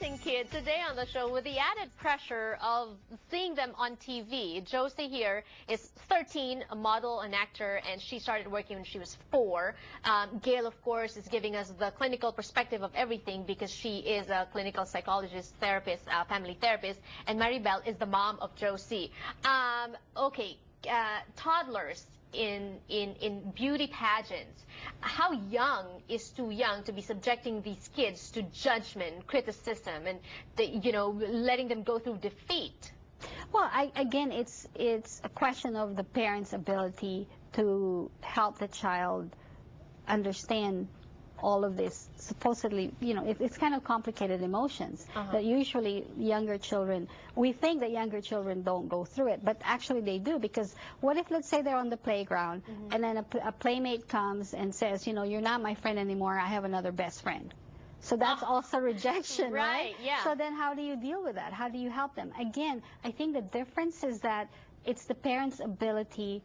parenting kids today on the show with the added pressure of seeing them on TV. Josie here is 13, a model, an actor, and she started working when she was 4. Gail, of course, is giving us the clinical perspective of everything because she is a clinical psychologist, therapist, family therapist, and Maribel is the mom of Josie. Toddlers in beauty pageants. How young is too young to be subjecting these kids to judgment, criticism, and letting them go through defeat? Well, again, it's a question of the parent's ability to help the child understand all of this supposedly, it's kind of complicated emotions that usually younger children, we think that younger children don't go through it, but actually they do, because what if, let's say, they're on the playground and then a playmate comes and says, you're not my friend anymore, I have another best friend. So that's also rejection, right? Yeah. So then how do you deal with that? How do you help them? Again, I think the difference is that it's the parent's ability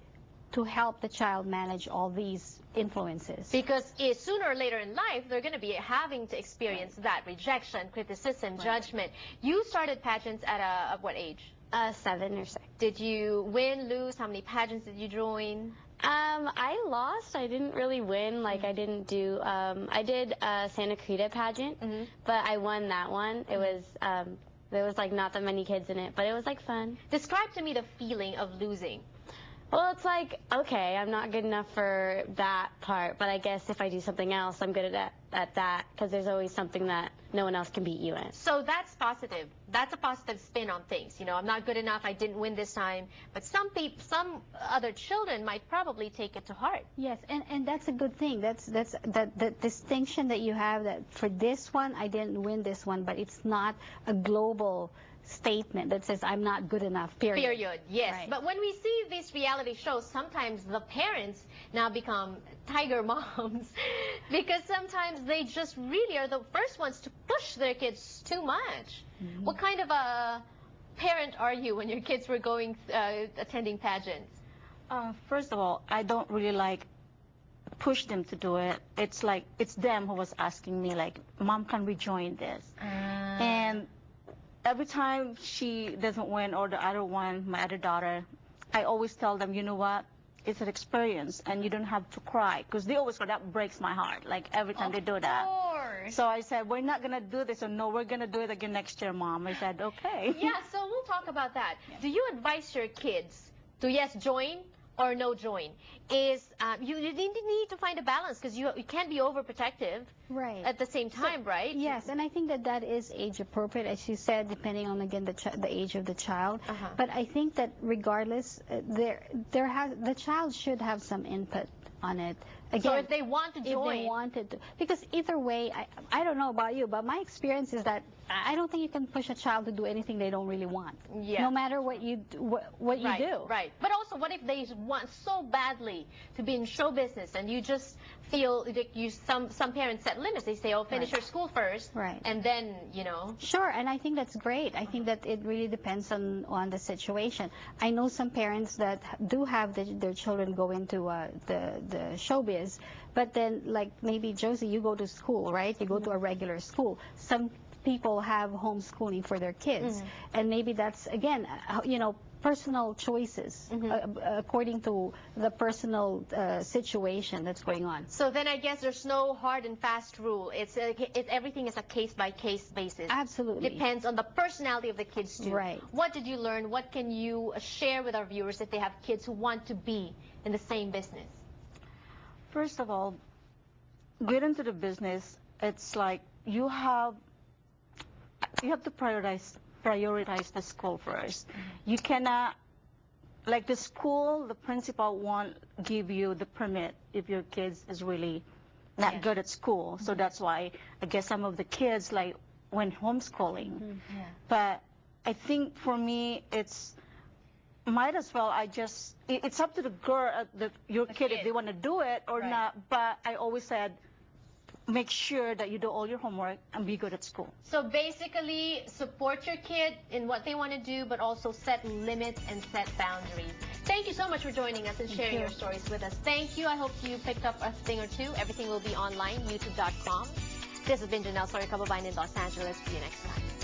to help the child manage all these influences. Because sooner or later in life, they're going to be having to experience that rejection, criticism, judgment. You started pageants at what age? 7 or 6. Did you win, lose? How many pageants did you join? I lost. I didn't really win. Like, I didn't do, I did a Santa Cruz pageant, but I won that one. It was, there was like not that many kids in it, but it was like fun. Describe to me the feeling of losing. Well, it's like, okay, I'm not good enough for that part, but I guess if I do something else, I'm good at that, because there's always something that no one else can beat you in. So that's positive. That's a positive spin on things. I'm not good enough, I didn't win this time. But some other children might probably take it to heart. Yes, and that's a good thing. That's the distinction that you have, that for this one, I didn't win this one, but it's not a global statement that says I'm not good enough, period. Period, yes. Right. But when we see these reality shows, sometimes the parents now become tiger moms because sometimes they just really are the first ones to push their kids too much. What kind of a parent are you when your kids were attending pageants? First of all, I don't really push them to do it. It's like, it's them who was asking me, like, Mom, can we join this? And every time she doesn't win, or the other one, my other daughter, I always tell them, you know what? It's an experience, and you don't have to cry. Because they always go, that breaks my heart, like every time they do that. Of course. So I said, we're not going to do this. So no, we're going to do it again next year, Mom. I said, okay. Yeah, so we'll talk about that. Yeah. Do you advise your kids to, yes, join or no join? You need to find a balance, because you can't be overprotective at the same time, right? Yes, and I think that is age appropriate, as you said, depending on, again, the age of the child. But I think that regardless, the child should have some input on it. Again, so if they want to join. If they wanted to. Because either way, I don't know about you, but my experience is that I don't think you can push a child to do anything they don't really want. Yeah. No matter what you do. Right. But also, what if they want so badly to be in show business, and you just feel like some parents set limits. They say, oh, finish your school first. Right. And then, Sure, and I think that's great. I think that it really depends on the situation. I know some parents that do have their children go into the showbiz, but then, like, maybe, Josie, you go to school, right? You go to a regular school. Some people have homeschooling for their kids, and maybe that's, again, personal choices according to the personal situation that's going on. So then I guess there's no hard and fast rule. Everything is a case-by-case basis. Absolutely. Depends on the personality of the kids too. Right. What did you learn? What can you share with our viewers if they have kids who want to be in the same business? First of all, get into the business. It's like you have to prioritize the school first. You cannot, like, the school, the principal won't give you the permit if your kids is really not good at school. So that's why I guess some of the kids went homeschooling. But I think for me, it's might as well it's up to the girl, your kid, if they want to do it or not. But I always said, make sure that you do all your homework and be good at school. So basically, support your kid in what they want to do, but also set limits and set boundaries. Thank you so much for joining us and sharing your stories with us. Thank you. I hope you picked up a thing or two. Everything will be online, youtube.com. This has been Janelle Sorry Kababayan in Los Angeles. See you next time.